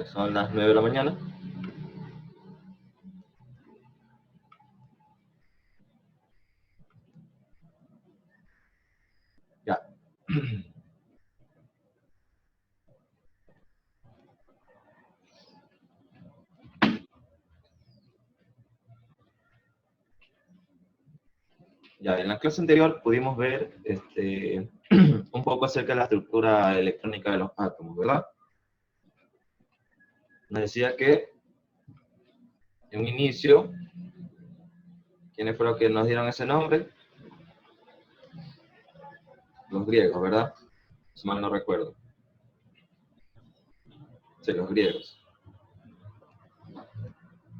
Son las 9 de la mañana. Ya. Ya, en la clase anterior pudimos ver un poco acerca de la estructura electrónica de los átomos, ¿verdad? Nos decía que en un inicio, ¿quiénes fueron los que nos dieron ese nombre? Los griegos, ¿verdad? Si mal no recuerdo. Sí, los griegos.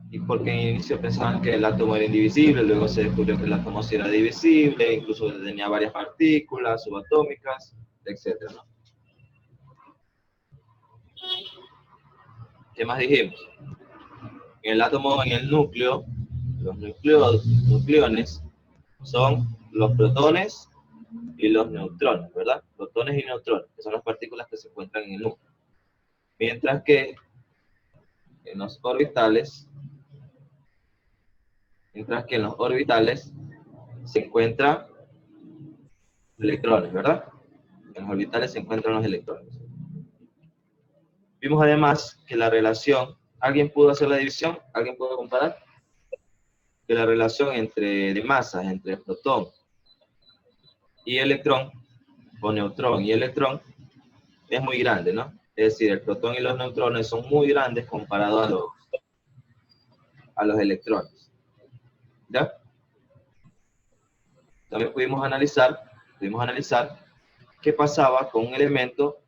Y porque en inicio pensaban que el átomo era indivisible, luego se descubrió que el átomo sí era divisible, incluso tenía varias partículas subatómicas, etc., ¿no? ¿Qué más dijimos? En el átomo, en el núcleo, los nucleones son los protones y los neutrones, ¿verdad? Protones y neutrones, que son las partículas que se encuentran en el núcleo. Mientras que en los orbitales, se encuentran electrones, ¿verdad? En los orbitales se encuentran los electrones. Vimos además que la relación, ¿alguien pudo hacer la división? ¿Alguien pudo comparar? Que la relación de masas entre protón y electrón, o neutrón y electrón, es muy grande, ¿no? Es decir, el protón y los neutrones son muy grandes comparados a los electrones. ¿Ya? También pudimos analizar qué pasaba con un elemento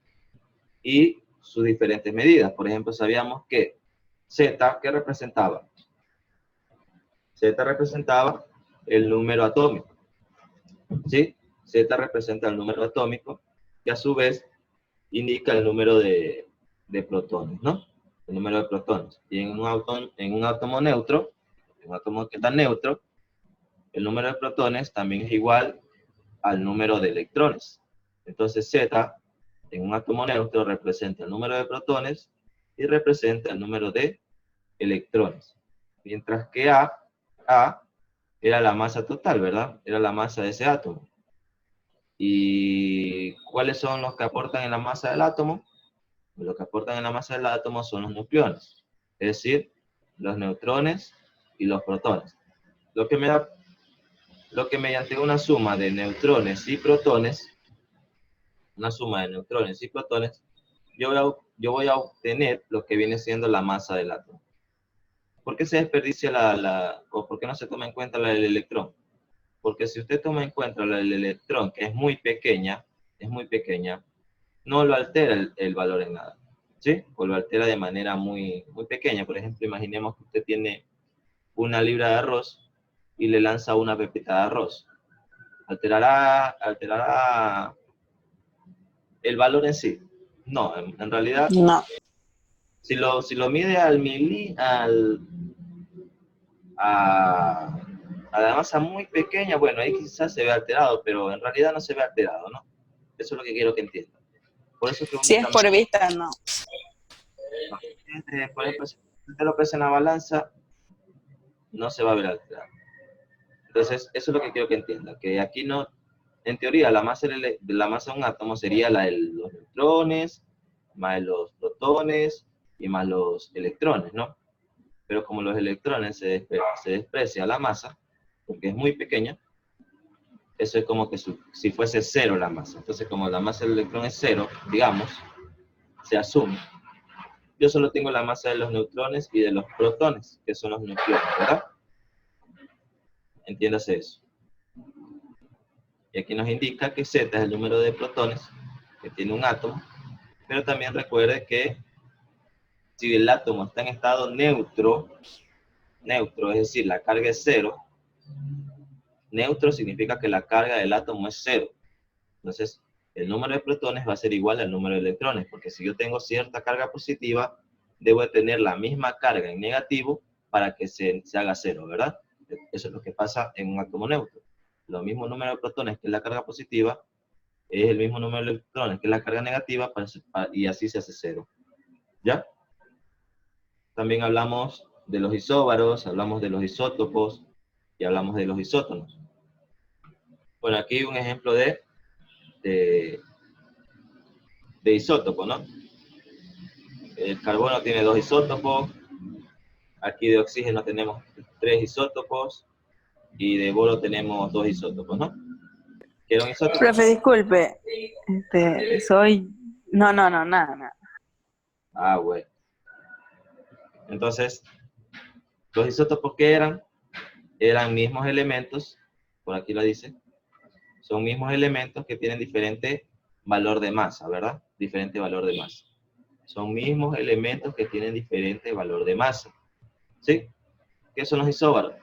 y sus diferentes medidas. Por ejemplo, sabíamos que Z, ¿qué representaba? Z representaba el número atómico, ¿sí? Z representa el número atómico, que a su vez indica el número de protones, ¿no? El número de protones. Y en un átomo neutro, en un átomo que está neutro, el número de protones también es igual al número de electrones. Entonces Z, en un átomo neutro, representa el número de protones y representa el número de electrones. Mientras que A era la masa total, ¿verdad? Era la masa de ese átomo. ¿Y cuáles son los que aportan en la masa del átomo? Los que aportan en la masa del átomo son los nucleones, es decir, los neutrones y los protones. Lo que mediante una suma de neutrones y protones, yo voy a obtener lo que viene siendo la masa del átomo. ¿Por qué se desperdicia o por qué no se toma en cuenta la del electrón? Porque si usted toma en cuenta la del electrón, que es muy pequeña, no lo altera el valor en nada, ¿sí? O lo altera de manera muy, muy pequeña. Por ejemplo, imaginemos que usted tiene una libra de arroz y le lanza una pepita de arroz. ¿Alterará el valor en sí? No, en realidad, No. si lo mide a la masa muy pequeña, bueno, ahí quizás se ve alterado, pero en realidad no se ve alterado, ¿no? Eso es lo que quiero que entiendan. Por eso que Si es por vista, no. Por ejemplo, si usted lo pesa en la balanza, no se va a ver alterado. Entonces, eso es lo que quiero que entiendan, que aquí no, en teoría, la masa de un átomo sería la de los neutrones, más los protones y más los electrones, ¿no? Pero como los electrones se desprecia la masa, porque es muy pequeña, eso es como que si fuese cero la masa. Entonces, como la masa del electrón es cero, digamos, se asume. Yo solo tengo la masa de los neutrones y de los protones, que son los nucleones, ¿verdad? Entiéndase eso. Y aquí nos indica que Z es el número de protones que tiene un átomo, pero también recuerde que si el átomo está en estado neutro, es decir, la carga es cero, neutro significa que la carga del átomo es cero. Entonces, el número de protones va a ser igual al número de electrones, porque si yo tengo cierta carga positiva, debo de tener la misma carga en negativo para que se haga cero, ¿verdad? Eso es lo que pasa en un átomo neutro. Lo mismo número de protones que es la carga positiva, es el mismo número de electrones que es la carga negativa, y así se hace cero. ¿Ya? También hablamos de los isóbaros, hablamos de los isótopos y hablamos de los isótonos. Bueno, aquí un ejemplo de isótopo, ¿no? El carbono tiene 2 isótopos, aquí de oxígeno tenemos 3 isótopos y de boro tenemos 2 isótopos, ¿no? ¿Qué era un isótopo? Profe, disculpe. Nada. Ah, bueno. Entonces, los isótopos que eran mismos elementos, por aquí lo dice, son mismos elementos que tienen diferente valor de masa, ¿verdad? Diferente valor de masa. Son mismos elementos que tienen diferente valor de masa. ¿Sí? ¿Qué son los isóbaros?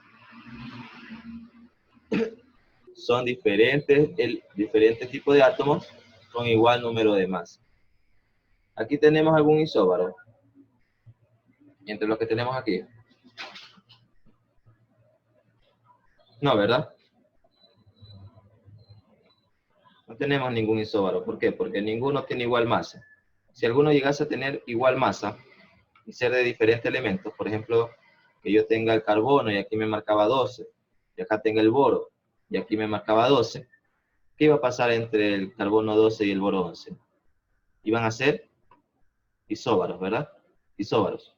Son diferentes tipos de átomos con igual número de masa. Aquí tenemos algún isóbaro, entre los que tenemos aquí. No, ¿verdad? No tenemos ningún isóbaro. ¿Por qué? Porque ninguno tiene igual masa. Si alguno llegase a tener igual masa y ser de diferentes elementos, por ejemplo, que yo tenga el carbono y aquí me marcaba 12, y acá tenga el boro y aquí me marcaba 12, ¿qué iba a pasar entre el carbono 12 y el boro 11? Iban a ser isóbaros, ¿verdad? Isóbaros.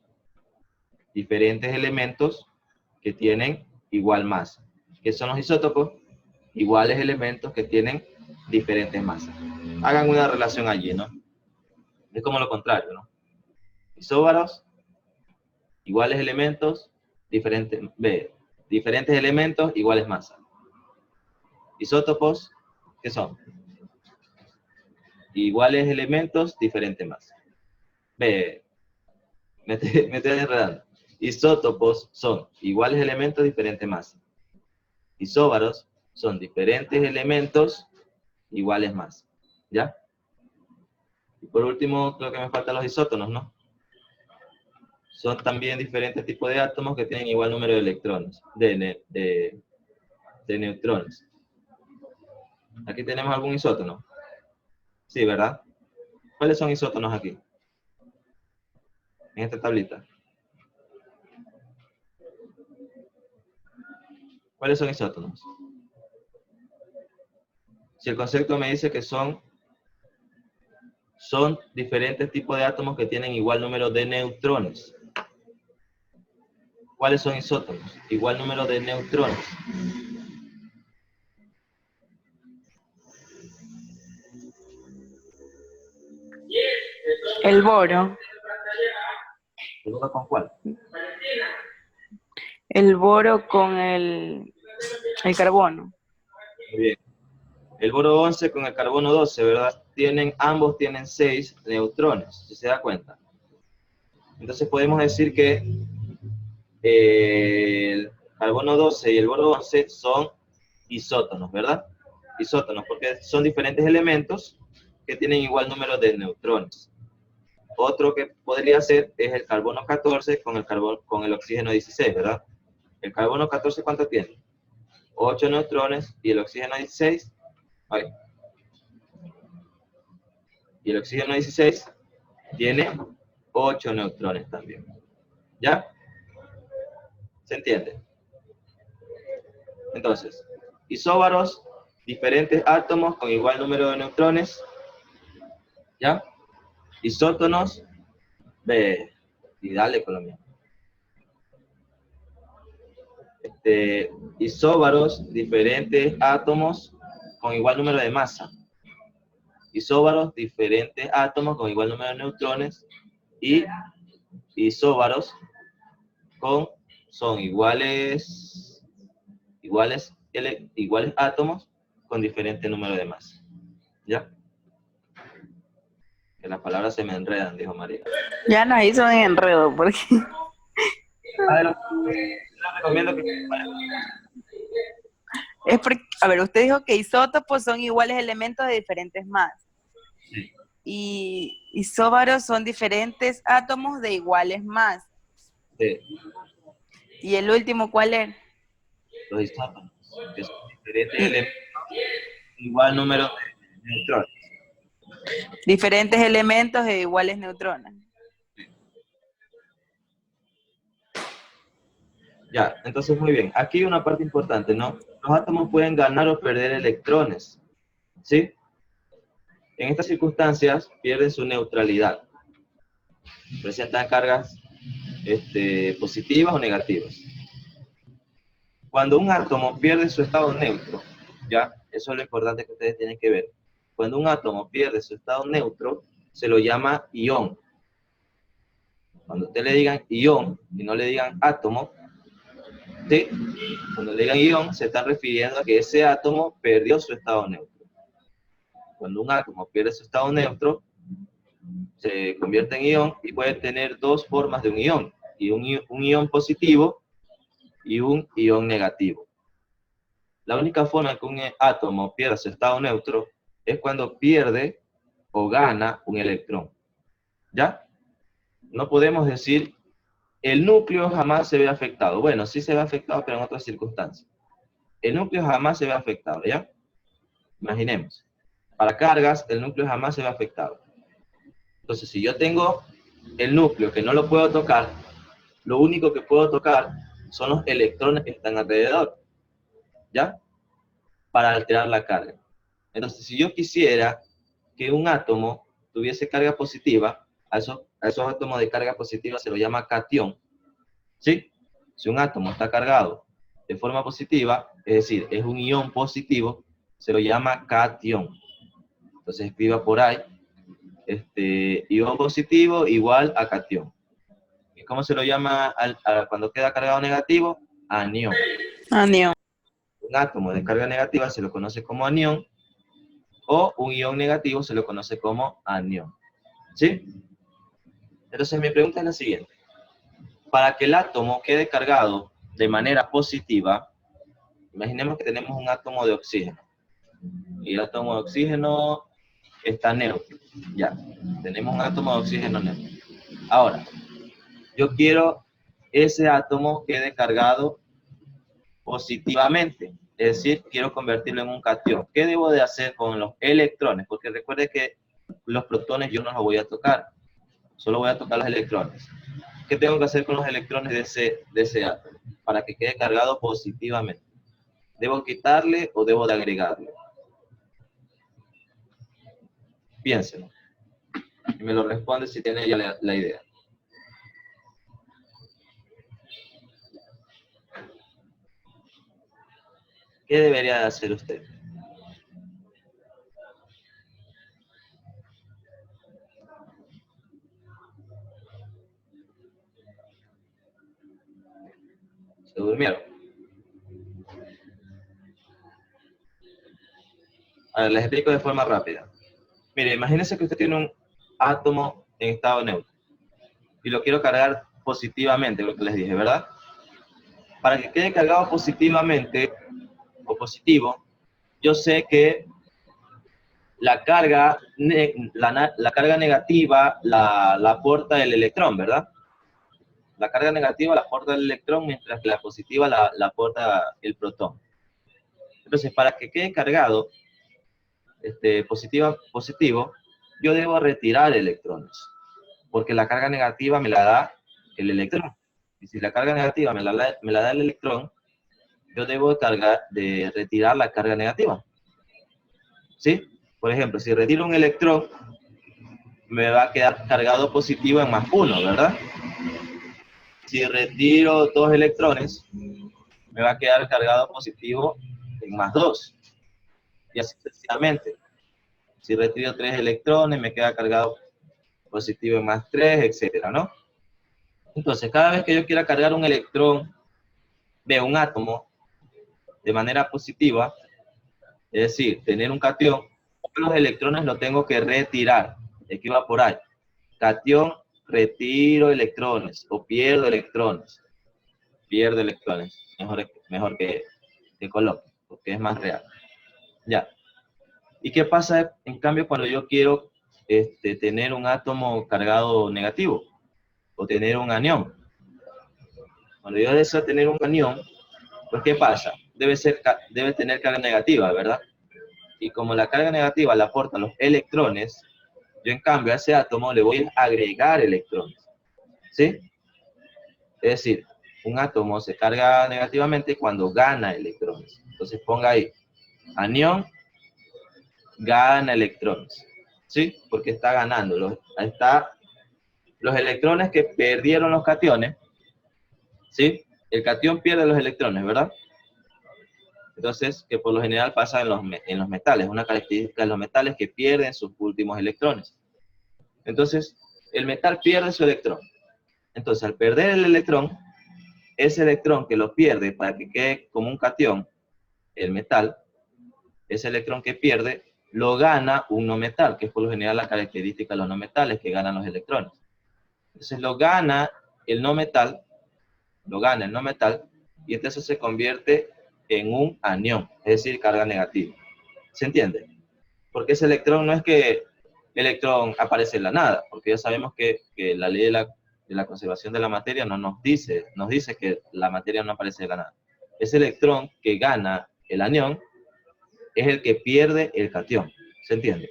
Diferentes elementos que tienen igual masa. ¿Qué son los isótopos? Iguales elementos que tienen diferentes masas. Hagan una relación allí, ¿no? Es como lo contrario, ¿no? Isóbaros, iguales elementos, diferentes elementos, iguales masas. Isótopos, ¿qué son? Iguales elementos, diferentes masas. Me estoy enredando. Isótopos son iguales elementos, diferentes masas. Isóbaros son diferentes elementos, iguales masas. ¿Ya? Y por último, creo que me faltan los isótonos, ¿no? Son también diferentes tipos de átomos que tienen igual número de electrones, de neutrones. Aquí tenemos algún isótono. Sí, ¿verdad? ¿Cuáles son isótonos aquí? En esta tablita. ¿Cuáles son isótonos? Si el concepto me dice que son diferentes tipos de átomos que tienen igual número de neutrones. ¿Cuáles son isótonos? Igual número de neutrones. El boro. ¿El boro con cuál? El boro con el carbono. Muy bien. El boro 11 con el carbono 12, ¿verdad? Ambos tienen 6 neutrones, si se da cuenta. Entonces podemos decir que el carbono 12 y el boro 11 son isótonos, ¿verdad? Isótonos, porque son diferentes elementos que tienen igual número de neutrones. Otro que podría ser es el carbono 14 con el oxígeno 16, ¿verdad? El carbono 14, ¿cuánto tiene? 8 neutrones y el oxígeno 16, ay, y el oxígeno 16 tiene 8 neutrones también. ¿Ya? ¿Se entiende? Entonces, isóbaros, diferentes átomos con igual número de neutrones. ¿Ya? Isótonos, y dale con lo mismo. Isóbaros, diferentes átomos con igual número de masa. Isóbaros, diferentes átomos con igual número de neutrones. Y isóbaros son iguales átomos con diferente número de masa. ¿Ya? Que las palabras se me enredan, dijo María. Ya nos hizo un enredo, porque... A ver, recomiendo que... Es porque, a ver, usted dijo que isótopos son iguales elementos de diferentes masas. Sí. Y isóbaros son diferentes átomos de iguales masas. Sí. ¿Y el último cuál es? Los isótonos, que son diferentes elementos, igual número de neutrones. Diferentes elementos de iguales neutrones. Ya, entonces muy bien. Aquí hay una parte importante, ¿no? Los átomos pueden ganar o perder electrones, ¿sí? En estas circunstancias pierden su neutralidad. Presentan cargas positivas o negativas. Cuando un átomo pierde su estado neutro, ya, eso es lo importante que ustedes tienen que ver. Cuando un átomo pierde su estado neutro, se lo llama ión. Cuando ustedes le digan ión y no le digan átomo, ¿sí? Cuando le digan ión, se están refiriendo a que ese átomo perdió su estado neutro. Cuando un átomo pierde su estado neutro, se convierte en ión y puede tener dos formas de un ión, y un ión positivo y un ión negativo. La única forma que un átomo pierda su estado neutro es cuando pierde o gana un electrón. ¿Ya? No podemos decir el núcleo jamás se ve afectado. Bueno, sí se ve afectado, pero en otras circunstancias. El núcleo jamás se ve afectado, ¿ya? Imaginemos. Para cargas, el núcleo jamás se ve afectado. Entonces, si yo tengo el núcleo que no lo puedo tocar, lo único que puedo tocar son los electrones que están alrededor, ¿ya? Para alterar la carga. Entonces, si yo quisiera que un átomo tuviese carga positiva, a esos átomos de carga positiva se lo llama catión, ¿sí? Si un átomo está cargado de forma positiva, es decir, es un ión positivo, se lo llama catión. Entonces escriba por ahí, ión positivo igual a catión. ¿Y cómo se lo llama cuando queda cargado negativo? Anión. Anión. Un átomo de carga negativa se lo conoce como anión, o un ión negativo se lo conoce como anión. ¿Sí? Entonces mi pregunta es la siguiente. Para que el átomo quede cargado de manera positiva, imaginemos que tenemos un átomo de oxígeno. Y el átomo de oxígeno está neutro. Ya, tenemos un átomo de oxígeno neutro. Ahora, yo quiero ese átomo quede cargado positivamente. Es decir, quiero convertirlo en un catión. ¿Qué debo de hacer con los electrones? Porque recuerde que los protones yo no los voy a tocar. Solo voy a tocar los electrones. ¿Qué tengo que hacer con los electrones de ese átomo? Para que quede cargado positivamente. ¿Debo quitarle o debo de agregarle? Piénselo. Y me lo responde si tiene ya la idea. ¿Qué debería de hacer usted? ¿Se durmieron? A ver, les explico de forma rápida. Mire, imagínense que usted tiene un átomo en estado neutro y lo quiero cargar positivamente, lo que les dije, ¿verdad? Para que quede cargado positivamente o positivo, yo sé que la carga negativa la aporta el electrón, ¿verdad? La carga negativa la aporta el electrón, mientras que la positiva la aporta el protón. Entonces, para que quede cargado positivo, yo debo retirar electrones, porque la carga negativa me la da el electrón. Y si la carga negativa me la da el electrón, yo debo de retirar la carga negativa. ¿Sí? Por ejemplo, si retiro un electrón, me va a quedar cargado positivo en +1, ¿verdad? Si retiro 2 electrones, me va a quedar cargado positivo en +2. Y así sucesivamente. Si retiro 3 electrones, me queda cargado positivo en +3, etcétera, ¿no? Entonces, cada vez que yo quiera cargar un electrón de un átomo de manera positiva, es decir, tener un catión, los electrones los tengo que retirar. Aquí va por ahí. Catión, retiro electrones o pierdo electrones. Pierdo electrones. Mejor que coloque, porque es más real. Ya. ¿Y qué pasa en cambio cuando yo quiero tener un átomo cargado negativo o tener un anión? Cuando yo deseo tener un anión, pues ¿qué pasa? Debe tener carga negativa, ¿verdad? Y como la carga negativa la aportan los electrones, yo en cambio a ese átomo le voy a agregar electrones, ¿sí? Es decir, un átomo se carga negativamente cuando gana electrones. Entonces ponga ahí, anión gana electrones, ¿sí? Porque está ganando. Los electrones que perdieron los cationes, ¿sí? El catión pierde los electrones, ¿verdad? Entonces, que por lo general pasa en los metales. Una característica de los metales que pierden sus últimos electrones. Entonces, el metal pierde su electrón. Entonces, al perder el electrón, ese electrón que lo pierde para que quede como un catión, el metal, ese electrón que pierde, lo gana un no metal, que es por lo general la característica de los no metales, que ganan los electrones. Entonces lo gana el no metal, y entonces se convierte en un anión, es decir, carga negativa. ¿Se entiende? Porque ese electrón no es que el electrón aparece en la nada, porque ya sabemos que la ley de la conservación de la materia no nos dice que la materia no aparece de la nada. Ese electrón que gana el anión es el que pierde el catión. ¿Se entiende?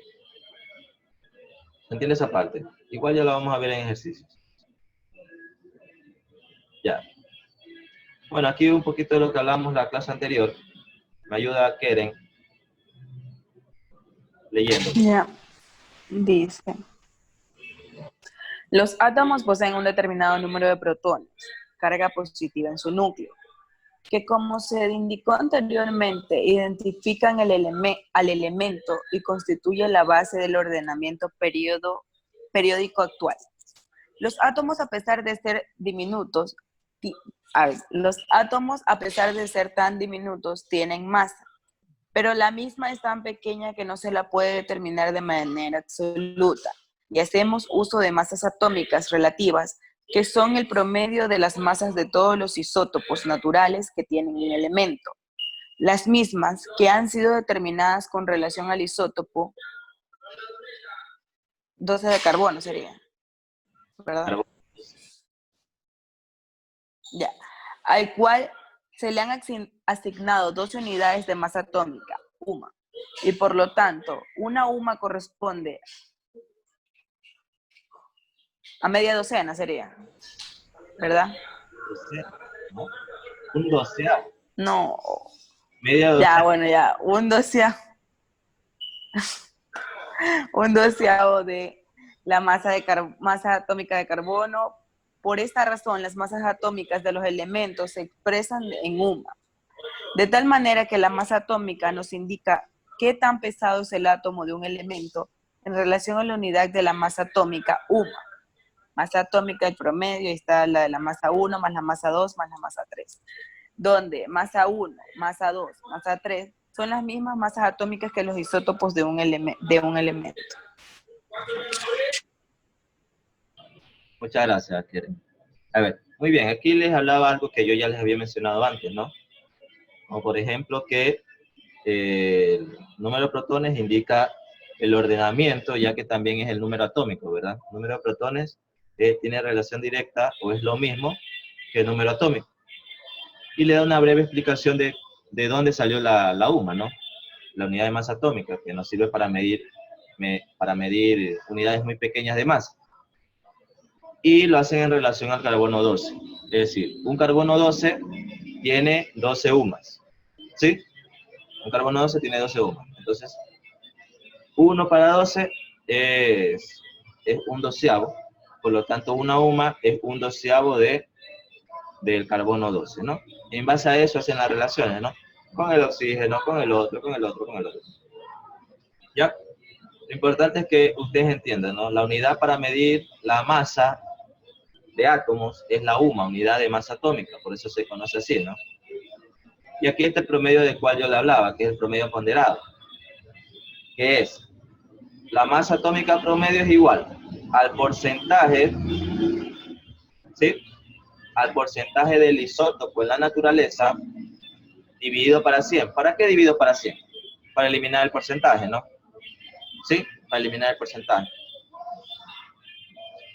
¿Se entiende esa parte? Igual ya lo vamos a ver en ejercicios. Ya. Bueno, aquí un poquito de lo que hablamos la clase anterior. Me ayuda Keren leyendo. Ya, dice. Los átomos poseen un determinado número de protones, carga positiva en su núcleo, que como se indicó anteriormente, identifican al elemento y constituye la base del ordenamiento periódico actual. Los átomos, a pesar de ser diminutos, tan diminutos, tienen masa, pero la misma es tan pequeña que no se la puede determinar de manera absoluta, y hacemos uso de masas atómicas relativas, que son el promedio de las masas de todos los isótopos naturales que tienen un elemento. Las mismas que han sido determinadas con relación al isótopo 12 de carbono sería, ¿verdad? Ya. Al cual se le han asignado 12 unidades de masa atómica, UMA, y por lo tanto, una UMA corresponde a media docena sería, ¿verdad? ¿No? Un doceavo. No. Media docena. Ya, bueno, ya, un doceavo de la masa atómica de carbono. Por esta razón, las masas atómicas de los elementos se expresan en UMA, de tal manera que la masa atómica nos indica qué tan pesado es el átomo de un elemento en relación a la unidad de la masa atómica UMA. Masa atómica, el promedio, está la de la masa 1 más la masa 2 más la masa 3. Donde masa 1, masa 2, masa 3 son las mismas masas atómicas que los isótopos de un elemento. Muchas gracias, Keren. A ver, muy bien, aquí les hablaba algo que yo ya les había mencionado antes, ¿no? Como por ejemplo que el número de protones indica el ordenamiento, ya que también es el número atómico, ¿verdad? El número de protones tiene relación directa o es lo mismo que el número atómico. Y le da una breve explicación de dónde salió la UMA, ¿no? La unidad de masa atómica, que nos sirve para medir unidades muy pequeñas de masa. Y lo hacen en relación al carbono 12. Es decir, un carbono 12 tiene 12 UMAs, ¿sí? Un carbono 12 tiene 12 UMAs. Entonces, 1 para 12 es un doceavo. Por lo tanto, una UMA es un doceavo del carbono 12, ¿no? Y en base a eso hacen las relaciones, ¿no? Con el oxígeno, con el otro, con el otro, con el otro. ¿Ya? Lo importante es que ustedes entiendan, ¿no? La unidad para medir la masa de átomos es la UMA, unidad de masa atómica, por eso se conoce así, ¿no? Y aquí está el promedio del cual yo le hablaba, que es el promedio ponderado, que es la masa atómica promedio es igual al porcentaje, ¿sí? Al porcentaje del isótopo en la naturaleza dividido para 100. ¿Para qué dividido para 100? Para eliminar el porcentaje, ¿no? ¿Sí? Para eliminar el porcentaje.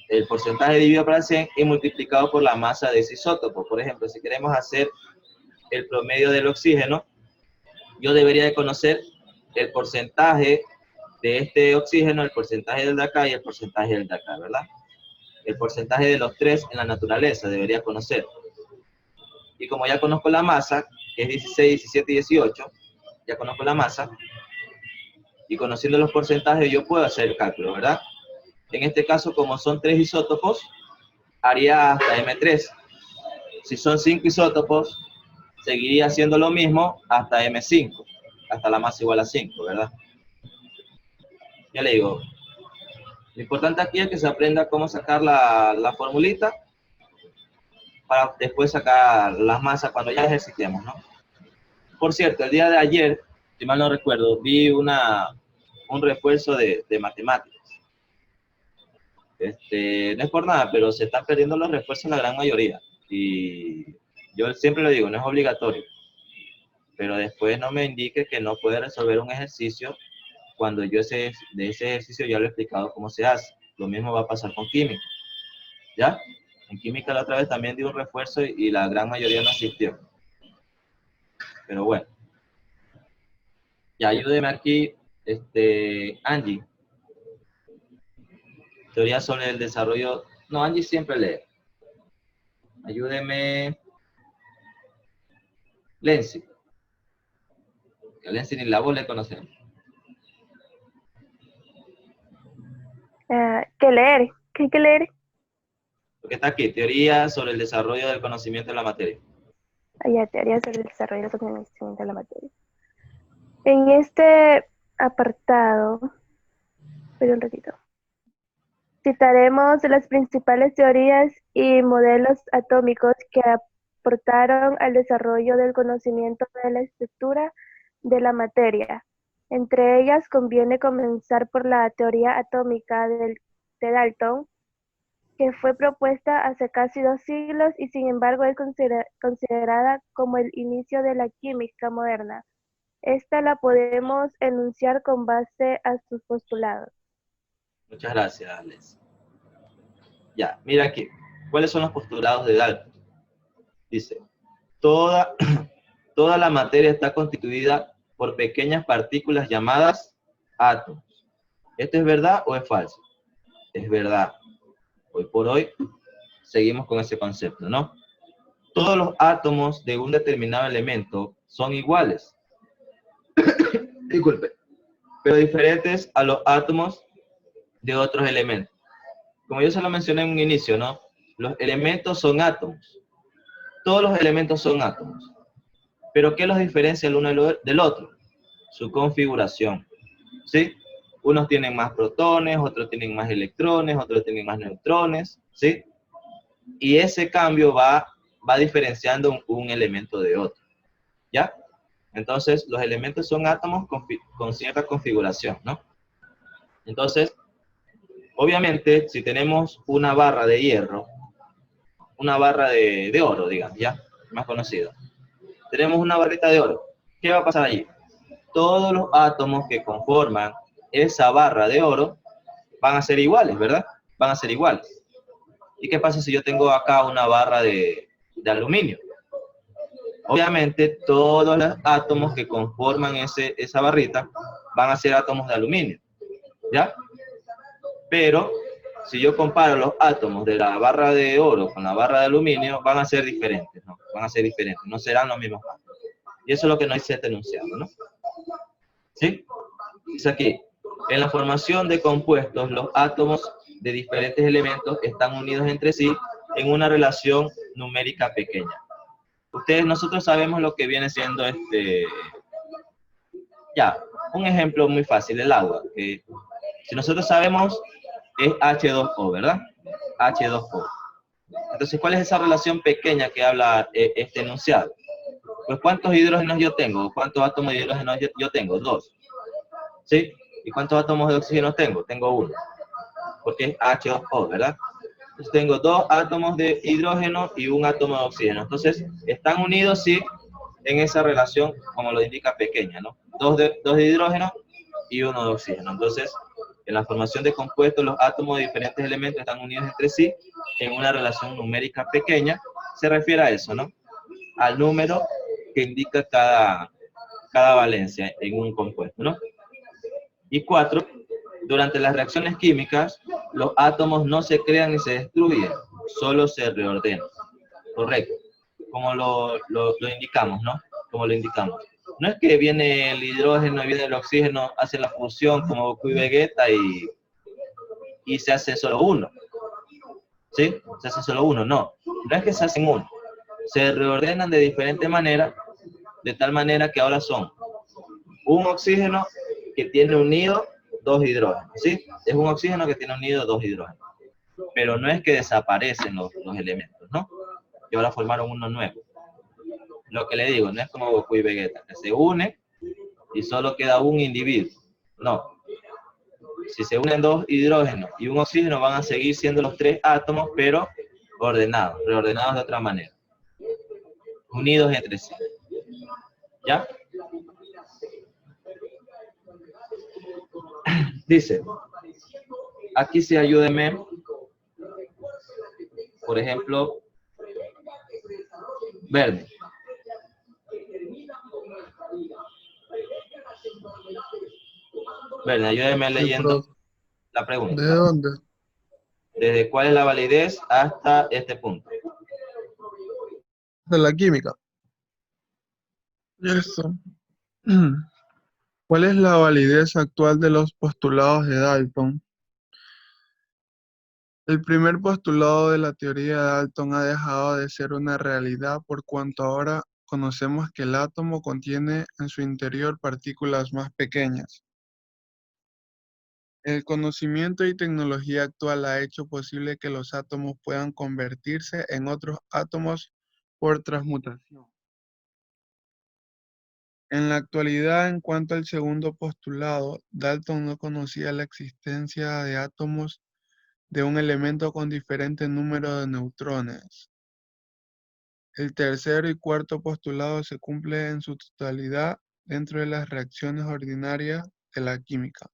El porcentaje dividido para 100 y multiplicado por la masa de ese isótopo. Por ejemplo, si queremos hacer el promedio del oxígeno, yo debería de conocer el porcentaje de este oxígeno, el porcentaje del de acá y el porcentaje del de acá, ¿verdad? El porcentaje de los tres en la naturaleza debería conocer. Y como ya conozco la masa, que es 16, 17 y 18, ya conozco la masa, y conociendo los porcentajes yo puedo hacer el cálculo, ¿verdad? En este caso, como son 3 isótopos, haría hasta M3. Si son 5 isótopos, seguiría haciendo lo mismo hasta M5, hasta la masa igual a 5, ¿verdad? Ya le digo, lo importante aquí es que se aprenda cómo sacar la formulita para después sacar las masas cuando ya ejercitemos, ¿no? Por cierto, el día de ayer, si mal no recuerdo, vi un refuerzo de matemáticas. No es por nada, pero se están perdiendo los refuerzos la gran mayoría. Y yo siempre lo digo, no es obligatorio. Pero después no me indique que no puede resolver un ejercicio cuando yo de ese ejercicio ya lo he explicado cómo se hace. Lo mismo va a pasar con química. ¿Ya? En química la otra vez también di un refuerzo y la gran mayoría no asistió. Pero bueno. Ya, ayúdeme aquí, Angie. Teoría sobre el desarrollo. No, Angie siempre lee. Ayúdeme. Lenzi. Que a Lenzi ni la voz le conocemos. ¿Qué leer? ¿Qué hay que leer? Lo que está aquí, teoría sobre el desarrollo del conocimiento de la materia. Allá, teoría sobre el desarrollo del conocimiento de la materia. En este apartado, espera un ratito, citaremos las principales teorías y modelos atómicos que aportaron al desarrollo del conocimiento de la estructura de la materia. Entre ellas conviene comenzar por la teoría atómica de Dalton, que fue propuesta hace casi 2 siglos y sin embargo es considerada como el inicio de la química moderna. Esta la podemos enunciar con base a sus postulados. Muchas gracias, Alex. Ya, mira aquí. ¿Cuáles son los postulados de Dalton? Dice, toda la materia está constituida por pequeñas partículas llamadas átomos. ¿Esto es verdad o es falso? Es verdad. Hoy por hoy seguimos con ese concepto, ¿no? Todos los átomos de un determinado elemento son iguales. Disculpe. Pero diferentes a los átomos de otros elementos. Como yo se lo mencioné en un inicio, ¿no? Los elementos son átomos. Todos los elementos son átomos. Pero ¿qué los diferencia el uno del otro? Su configuración, ¿sí? Unos tienen más protones, otros tienen más electrones, otros tienen más neutrones, ¿sí? Y ese cambio va diferenciando un elemento de otro, ¿ya? Entonces, los elementos son átomos con cierta configuración, ¿no? Entonces, obviamente, si tenemos una barra de hierro, una barra de oro, digamos, ¿ya? Más conocido. Tenemos una barrita de oro. ¿Qué va a pasar allí? Todos los átomos que conforman esa barra de oro van a ser iguales, ¿verdad? Van a ser iguales. ¿Y qué pasa si yo tengo acá una barra de aluminio? Obviamente, todos los átomos que conforman esa barrita van a ser átomos de aluminio, ¿ya? Pero, si yo comparo los átomos de la barra de oro con la barra de aluminio, van a ser diferentes, ¿no? Van a ser diferentes, no serán los mismos átomos. Y eso es lo que nos dice este enunciado, ¿no? ¿Sí? Dice aquí, en la formación de compuestos, los átomos de diferentes elementos están unidos entre sí en una relación numérica pequeña. Nosotros sabemos lo que viene siendo ya, un ejemplo muy fácil, el agua. Si nosotros sabemos, es H2O, ¿verdad? H2O. Entonces, ¿cuál es esa relación pequeña que habla este enunciado? Pues, ¿cuántos hidrógenos yo tengo? ¿Cuántos átomos de hidrógeno yo tengo? 2. ¿Sí? ¿Y cuántos átomos de oxígeno tengo? Tengo 1. Porque es H2O, ¿verdad? Entonces tengo 2 átomos de hidrógeno y 1 átomo de oxígeno. Entonces, están unidos, sí, en esa relación, como lo indica pequeña, ¿no? 2 de hidrógeno y 1 de oxígeno. Entonces, en la formación de compuestos, los átomos de diferentes elementos están unidos entre sí en una relación numérica pequeña. Se refiere a eso, ¿no? Al número que indica cada valencia en un compuesto, ¿no? Y 4, durante las reacciones químicas, los átomos no se crean ni se destruyen, solo se reordenan. Correcto. como lo indicamos, ¿no? Como lo indicamos. No es que viene el hidrógeno y viene el oxígeno, hace la fusión como Goku y Vegeta y se hace solo uno. ¿Sí? Se hace solo uno, no. No es que se hacen uno. Se reordenan de diferente manera, de tal manera que ahora son un oxígeno que tiene unido dos hidrógenos, ¿sí? Es un oxígeno que tiene unido dos hidrógenos. Pero no es que desaparecen los elementos, ¿no? Que ahora formaron uno nuevo. Lo que le digo, no es como Goku y Vegeta, que se unen y solo queda un individuo. No. Si se unen dos hidrógenos y un oxígeno, van a seguir siendo los tres átomos, pero ordenados, reordenados de otra manera. Unidos entre sí. ¿Ya? Dice, aquí sí ayúdeme, por ejemplo, verde. Verde, ayúdeme leyendo la pregunta. ¿De dónde? ¿Desde cuál es la validez hasta este punto? De la química. Eso. ¿Cuál es la validez actual de los postulados de Dalton? El primer postulado de la teoría de Dalton ha dejado de ser una realidad por cuanto ahora conocemos que el átomo contiene en su interior partículas más pequeñas. El conocimiento y tecnología actual ha hecho posible que los átomos puedan convertirse en otros átomos por transmutación. En la actualidad, en cuanto al segundo postulado, Dalton no conocía la existencia de átomos de un elemento con diferente número de neutrones. El tercero y cuarto postulado se cumple en su totalidad dentro de las reacciones ordinarias de la química.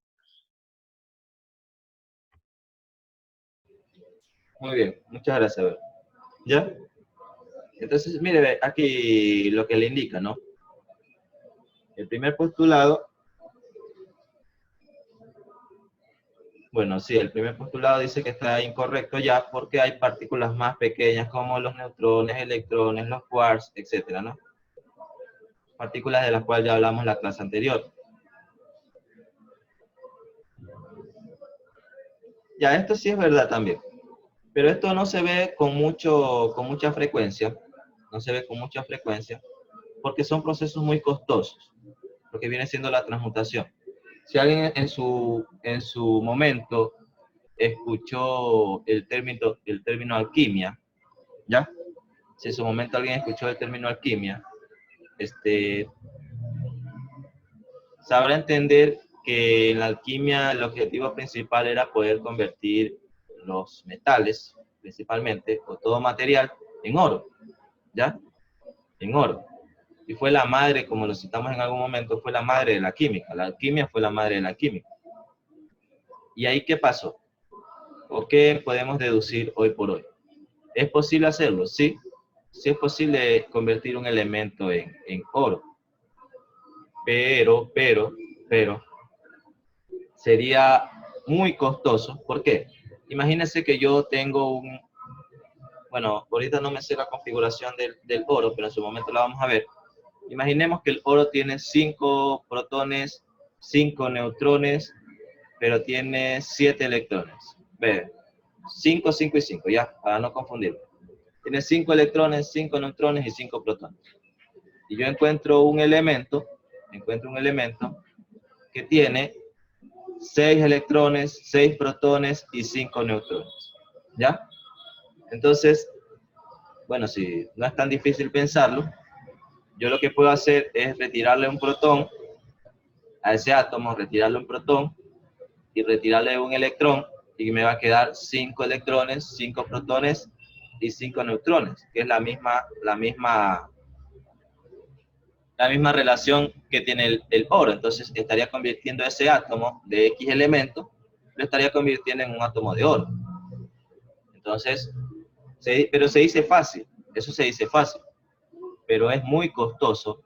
Muy bien, muchas gracias. Ver. ¿Ya? Entonces, mire, aquí lo que le indica, ¿no? El primer postulado, bueno, sí, el primer postulado dice que está incorrecto ya porque hay partículas más pequeñas como los neutrones, electrones, los quarks, etcétera, ¿no? Partículas de las cuales ya hablamos en la clase anterior. Ya, esto sí es verdad también. Pero esto no se ve con mucha frecuencia. No se ve con mucha frecuencia porque son procesos muy costosos. Lo que viene siendo la transmutación. Si alguien en su momento escuchó el término alquimia, ¿ya? Si en su momento alguien escuchó el término alquimia, sabrá entender que en la alquimia el objetivo principal era poder convertir los metales, principalmente, o todo material, en oro, ¿ya? En oro. Y fue la madre, como lo citamos en algún momento, fue la madre de la química. La alquimia fue la madre de la química. ¿Y ahí qué pasó? ¿O qué podemos deducir hoy por hoy? ¿Es posible hacerlo? Sí. Sí es posible convertir un elemento en oro. Pero, sería muy costoso. ¿Por qué? Imagínense que yo tengo bueno, ahorita no me sé la configuración del oro, pero en su momento la vamos a ver. Imaginemos que el oro tiene 5 protones, 5 neutrones, pero tiene 7 electrones. Ve, 5, 5 y 5, ya, para no confundirme. Tiene 5 electrones, 5 neutrones y 5 protones. Y yo encuentro un elemento que tiene 6 electrones, 6 protones y 5 neutrones. ¿Ya? Entonces, bueno, si no es tan difícil pensarlo, yo lo que puedo hacer es retirarle un protón a ese átomo, retirarle un protón y retirarle un electrón, y me va a quedar 5 electrones, 5 protones y 5 neutrones, que es la misma relación que tiene el oro. Entonces estaría convirtiendo ese átomo de X elemento, lo estaría convirtiendo en un átomo de oro. Entonces, pero se dice fácil, eso se dice fácil, pero es muy costoso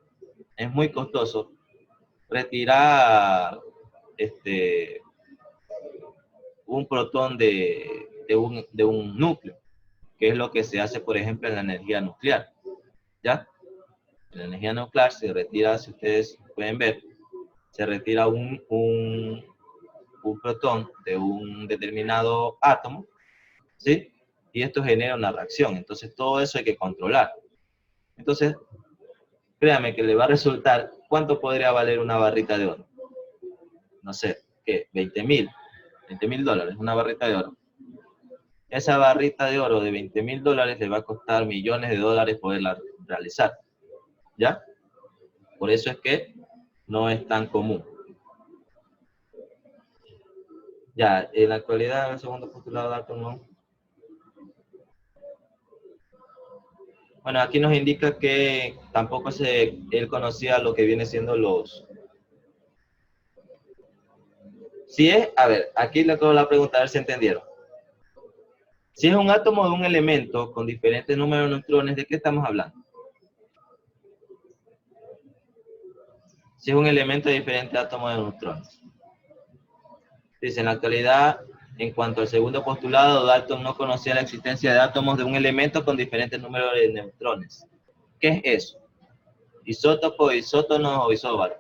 retirar un protón de un núcleo, que es lo que se hace, por ejemplo, en la energía nuclear. ¿Ya? En la energía nuclear se retira, si ustedes pueden ver, se retira un protón de un determinado átomo, ¿sí? Y esto genera una reacción. Entonces, todo eso hay que controlar. Entonces, créame que le va a resultar, ¿cuánto podría valer una barrita de oro? No sé, ¿qué? 20.000 dólares, una barrita de oro. Esa barrita de oro de 20.000 dólares le va a costar millones de dólares poderla realizar. ¿Ya? Por eso es que no es tan común. Ya, en la actualidad, el segundo postulado de Dalton, ¿no? Bueno, aquí nos indica que tampoco él conocía lo que viene siendo los... Si es, a ver, aquí le acabo la pregunta, a ver si entendieron. Si es un átomo de un elemento con diferentes números de neutrones, ¿de qué estamos hablando? Si es un elemento de diferentes átomos de neutrones. Dice, en la actualidad, en cuanto al segundo postulado, Dalton no conocía la existencia de átomos de un elemento con diferentes números de neutrones. ¿Qué es eso? ¿Isótopo, isótono o isóbaro?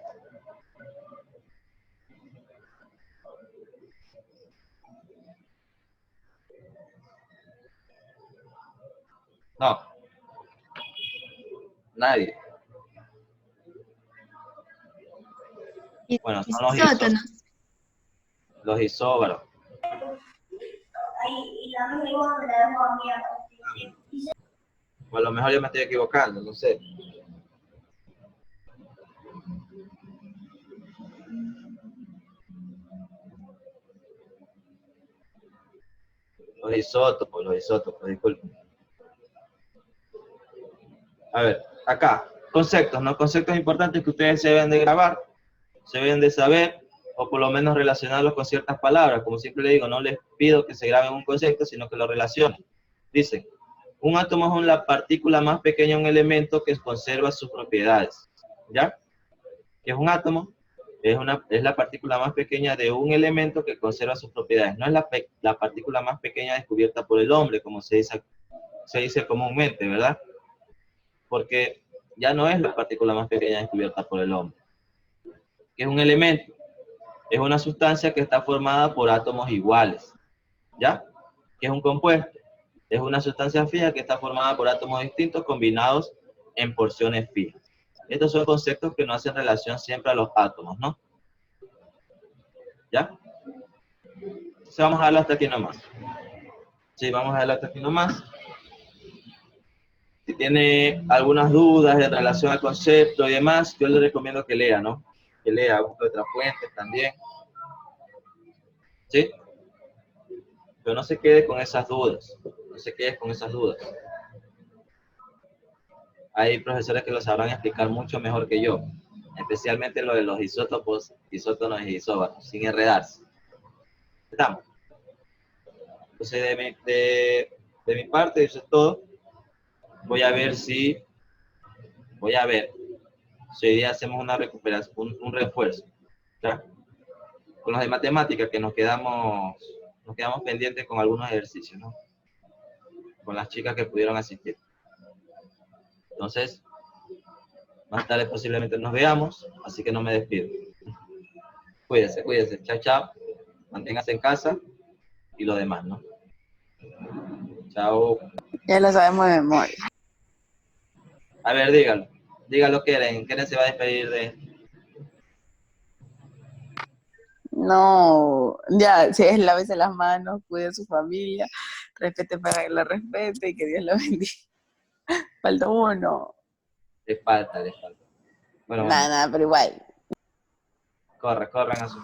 No, nadie. Bueno, son los isóbaros. O a lo mejor yo me estoy equivocando, no sé. Los isótopos, disculpen. A ver, acá, conceptos, ¿no? Conceptos importantes que ustedes se deben de grabar, se deben de saber, o por lo menos relacionarlos con ciertas palabras. Como siempre le digo, no les pido que se graben un concepto, sino que lo relacionen. Dicen, un átomo es la partícula más pequeña de un elemento que conserva sus propiedades. ¿Ya? ¿Qué es un átomo? Es la partícula más pequeña de un elemento que conserva sus propiedades. No es la partícula más pequeña descubierta por el hombre, como se dice comúnmente, ¿verdad? Porque ya no es la partícula más pequeña descubierta por el hombre. ¿Qué es un elemento? Es una sustancia que está formada por átomos iguales. ¿Ya? ¿Qué es un compuesto? Es una sustancia fija que está formada por átomos distintos combinados en porciones fijas. Estos son conceptos que no hacen relación siempre a los átomos, ¿no? ¿Ya? Entonces vamos a darlo hasta aquí nomás. Sí, vamos a darlo hasta aquí nomás. Si tiene algunas dudas en relación al concepto y demás, yo le recomiendo que lea, ¿no? Que lea, busque otras fuentes también. ¿Sí? Pero no se quede con esas dudas. No se quede con esas dudas. Hay profesores que lo sabrán explicar mucho mejor que yo. Especialmente lo de los isótopos, isótonos y isóbaros, sin enredarse. ¿Estamos? Entonces, de mi parte, eso es todo. Voy a ver si hoy día hacemos una recuperación, un refuerzo. ¿Ya? Con los de matemáticas que nos quedamos pendientes con algunos ejercicios, ¿no? Con las chicas que pudieron asistir. Entonces, más tarde posiblemente nos veamos, así que no me despido. Cuídense. Chao, chao. Manténganse en casa y lo demás, ¿no? Chao. Ya lo sabemos de memoria. A ver, dígalo, Keren se va a despedir de... No, ya, si es lávese las manos, cuide a su familia, respete para que la respete y que Dios la bendiga. Falta uno. Le falta. Bueno, Nada, pero igual. corran a su...